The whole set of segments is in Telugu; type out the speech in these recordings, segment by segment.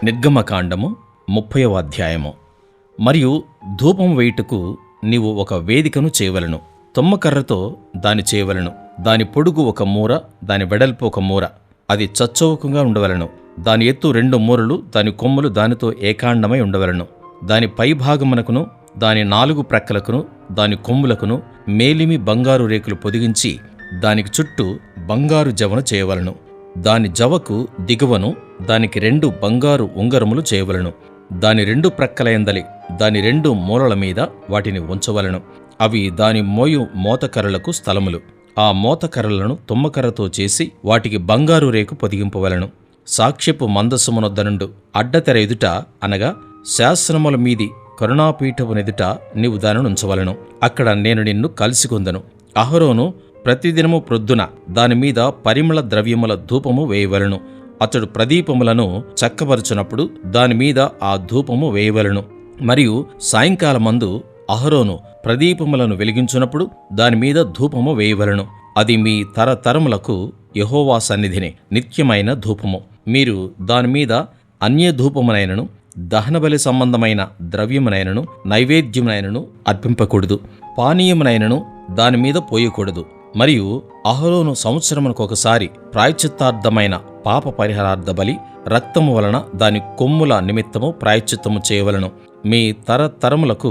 నిర్గమకాండము 30వ అధ్యాయము. మరియు ధూపం వేయుటకు నీవు ఒక వేదికను చేయవలెను. తుమ్మకర్రతో దాని చేయవలెను. దాని పొడుగు ఒక మూర, దాని వెడల్పు ఒక మూర. అది చచ్చౌకగా ఉండవలెను. దాని ఎత్తు 2 మూరలు, దాని కొమ్ములు దానితో ఏకాండమై ఉండవలెను. దాని పైభాగమునకును దాని 4 ప్రక్కలకును దాని కొమ్ములకును మేలిమి బంగారు రేకులు పొదిగించి దానికి చుట్టూ బంగారు జవను చేయవలెను. దాని జవకు దిగువను దానికి 2 బంగారు ఉంగరములు చేయవలెను. దాని 2 ప్రక్కలయందలి దాని 2 మూలల మీద వాటిని ఉంచవలెను. అవి దాని మోయు మోతకర్రలకు స్థలములు. ఆ మోతకర్రలను తుమ్మకర్రతో చేసి వాటికి బంగారు రేకు పొదిగింపవలెను. సాక్ష్యపు మందసమునొద్ద నుండు అడ్డతెర ఎదుట, అనగా శాసనముల మీది కరుణాపీఠమునెదుట నీవు దానిని ఉంచవలెను. అక్కడ నేను నిన్ను కలిసికొందను. అహరోను ప్రతిదినము ప్రొద్దున దానిమీద పరిమళ ద్రవ్యముల ధూపము వేయవలెను. అతడు ప్రదీపములను చక్కబరుచునప్పుడు దానిమీద ఆ ధూపము వేయవలెను. మరియు సాయంకాలమందు అహరోను ప్రదీపములను వెలిగించున్నప్పుడు దానిమీద ధూపము వేయవలెను. అది మీ తరతరములకు యెహోవా సన్నిధిని నిత్యమైన ధూపము. మీరు దానిమీద అన్యధూపమునైనను దహనబలి సంబంధమైన ద్రవ్యమునైనను నైవేద్యమునైనను అర్పింపకూడదు. పానీయమునైనను దానిమీద పోయకూడదు. మరియు అహరోను సంవత్సరమునకొకసారి ప్రాయశ్చిత్తార్థమైన పాప పరిహారార్థ బలి రక్తము వలన దాని కొమ్ముల నిమిత్తము ప్రాయశ్చిత్తము చేయవలెను. మీ తరతరములకు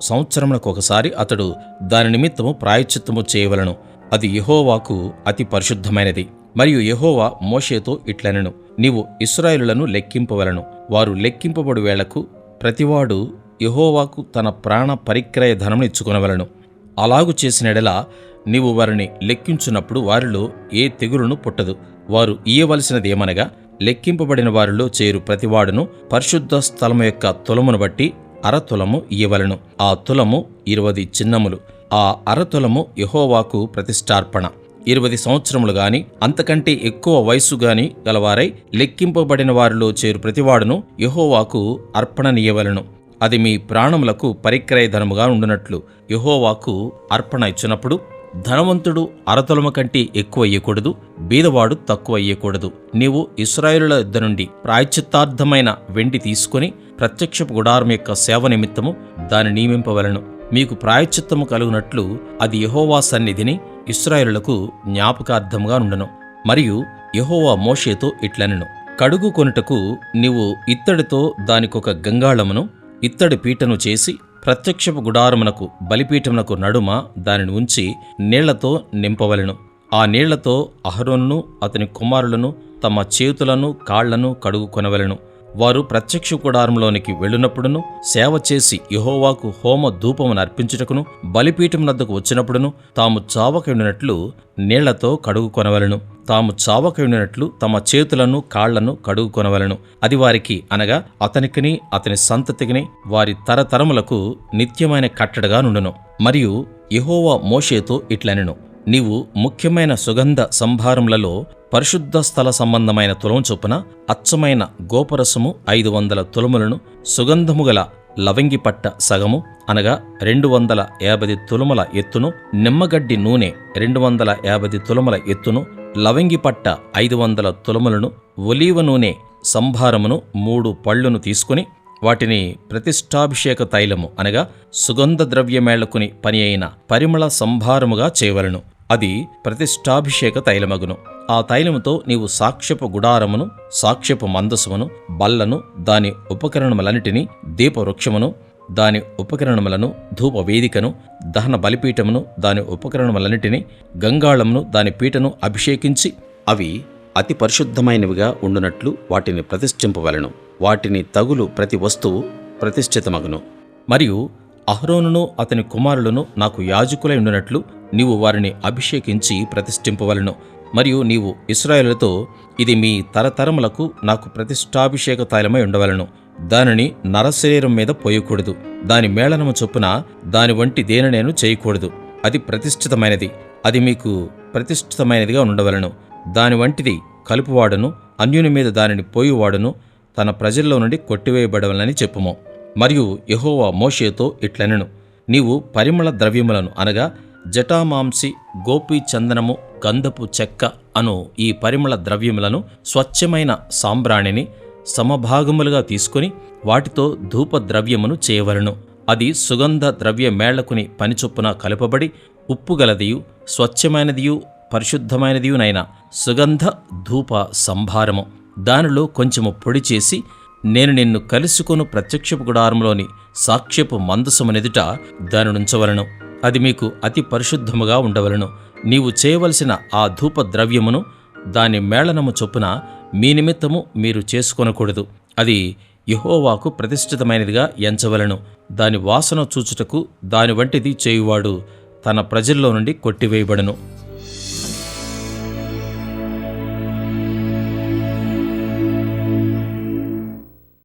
సంవత్సరమునకొకసారి అతడు దాని నిమిత్తము ప్రాయశ్చిత్తము చేయవలెను. అది యెహోవాకు అతి పరిశుద్ధమైనది. మరియు యెహోవా మోషేతో ఇట్లనెను, నీవు ఇశ్రాయేలులను లెక్కింపవలెను. వారు లెక్కింపబడు వేళకు ప్రతివాడు యెహోవాకు తన ప్రాణ పరిక్రయ ధనమును ఇచ్చుకొనవలెను. అలాగు చేసినడెల నీవు వారిని లెక్కించున్నప్పుడు వారిలో ఏ తెగులును పుట్టదు. వారు ఇయ్యవలసినదేమనగా, లెక్కింపబడిన వారిలో చేరు ప్రతివాడును పరిశుద్ధ స్థలము యొక్క తులమును బట్టి 1/2 తులము ఇయ్యవలెను. ఆ తులము 20 చిన్నములు. ఆ 1/2 తులము యెహోవాకు ప్రతిష్ఠార్పణ. 20 సంవత్సరములు గాని అంతకంటే ఎక్కువ వయస్సు గాని గలవారై లెక్కింపబడిన వారిలో చేరు ప్రతివాడును యెహోవాకు అర్పణనియ్యవలెను. అది మీ ప్రాణములకు పరిక్రయ ధనముగా ఉండునట్లు యెహోవాకు అర్పణ ఇచ్చినప్పుడు ధనవంతుడు 1/2 తులము కంటే ఎక్కువ ఇయ్యకూడదు, బీదవాడు తక్కువ ఇయ్యకూడదు. నీవు ఇశ్రాయేలుల యొద్ద నుండి ప్రాయశ్చిత్తార్థమైన వెండి తీసుకుని ప్రత్యక్షపు గుడారం యొక్క సేవ నిమిత్తము దాని నియమింపవలెను. మీకు ప్రాయశ్చిత్తము కలుగునట్లు అది యెహోవా సన్నిధిని ఇశ్రాయేలులకు జ్ఞాపకార్థముగా నుండెను. మరియు యెహోవా మోషేతో ఇట్లనెను, కడుగు కొనుటకు నీవు ఇత్తడితో దానికొక గంగాళమును ఇత్తడి పీటను చేసి ప్రత్యక్షపు గుడారమునకు బలిపీఠమునకు నడుమ దానిని ఉంచి నీళ్లతో నింపవలెను. ఆ నీళ్లతో అహరోనును అతని కుమారులను తమ చేతులను కాళ్లను కడుగుకొనవలెను. వారు ప్రత్యక్ష గుడారంలోనికి వెళ్ళినప్పుడును, సేవ చేసి యెహోవాకు హోమ ధూపమును అర్పించుటకును, బలిపీఠమునద్దకు వచ్చినప్పుడును తాము చావకయుండినట్లు నీళ్లతో కడుగుకొనవలెను. తాము చావకయుండినట్లు తమ చేతులను కాళ్లను కడుగుకొనవలెను. అది వారికి, అనగా అతనికిని అతని సంతతికిని వారి తరతరములకు నిత్యమైన కట్టడగా నుండును. మరియు యెహోవా మోషేతో ఇట్లనెను, నీవు ముఖ్యమైన సుగంధ సంభారములలో పరిశుద్ధ స్థల సంబంధమైన తులం చొప్పున అచ్చమైన గోపరసము 500 తులములను, సుగంధము గల లవంగి పట్ట సగము, అనగా 250 తులముల ఎత్తును, నిమ్మగడ్డి నూనె 250 తులముల ఎత్తును, లవంగి పట్ట 500 తులములను, ఒలీవ నూనె సంభారమును 3 పళ్ళును తీసుకుని వాటిని ప్రతిష్ఠాభిషేక తైలము, అనగా సుగంధ ద్రవ్యమేళకుని పని అయిన పరిమళ సంభారముగా చేయవలెను. అది ప్రతిష్ఠాభిషేక తైలమగును. ఆ తైలముతో నీవు సాక్ష్యపు గుడారమును, సాక్ష్యపు మందసమును, బల్లను, దాని ఉపకరణములన్నిటినీ, దీపవృక్షమును, దాని ఉపకరణములను, ధూపవేదికను, దహన బలిపీఠమును, దాని ఉపకరణములన్నిటినీ, గంగాళమును, దాని పీటను అభిషేకించి అవి అతి పరిశుద్ధమైనవిగా ఉండునట్లు వాటిని ప్రతిష్ఠింపవలెను. వాటిని తగులు ప్రతి వస్తువు ప్రతిష్ఠితమగును. మరియు అహరోనును అతని కుమారులను నాకు యాజకులై ఉండునట్లు నీవు వారిని అభిషేకించి ప్రతిష్ఠింపవలెను. మరియు నీవు ఇశ్రాయేలుతో, ఇది మీ తరతరములకు నాకు ప్రతిష్ఠాభిషేక తైలమై ఉండవలెను. దానిని నరశరీరం మీద పోయకూడదు. దాని మేళనము చొప్పున దాని వంటి దేనినేను చేయకూడదు. అది ప్రతిష్ఠితమైనది. అది మీకు ప్రతిష్ఠితమైనదిగా ఉండవలెను. దాని వంటిది కలుపువాడును అన్యుని మీద దానిని పోయువాడును తన ప్రజల్లో నుండి కొట్టివేయబడవలని చెప్పుము. మరియు యెహోవా మోషేతో ఇట్లనెను, నీవు పరిమళ ద్రవ్యములను, అనగా జటామాంసి, గోపీ చందనము, గంధపు చెక్క అను ఈ పరిమళ ద్రవ్యములను, స్వచ్ఛమైన సాంబ్రాణిని, సమభాగములుగా తీసుకొని వాటితో ధూపద్రవ్యమును చేయవలను. అది సుగంధ ద్రవ్య మేళ్లకుని పనిచొప్పున కలుపబడి ఉప్పుగలదియు స్వచ్ఛమైనదియు పరిశుద్ధమైనదియునైన సుగంధ ధూప సంభారము. దానిలో కొంచెము పొడి చేసి నేను నిన్ను కలుసుకొను ప్రత్యక్షపు గుడారంలోని సాక్ష్యపు మందసమునెదుట దానినుంచవలను. అది మీకు అతి పరిశుద్ధముగా ఉండవలను. నీవు చేయవలసిన ఆ ధూప ద్రవ్యమును దాని మేళనము చొప్పున మీ నిమిత్తము మీరు చేసుకొనకూడదు. అది యెహోవాకు ప్రతిష్ఠితమైనదిగా ఎంచవలను. దాని వాసన చూచుటకు దాని వంటిది చేయువాడు తన ప్రజల్లో నుండి కొట్టివేయబడును.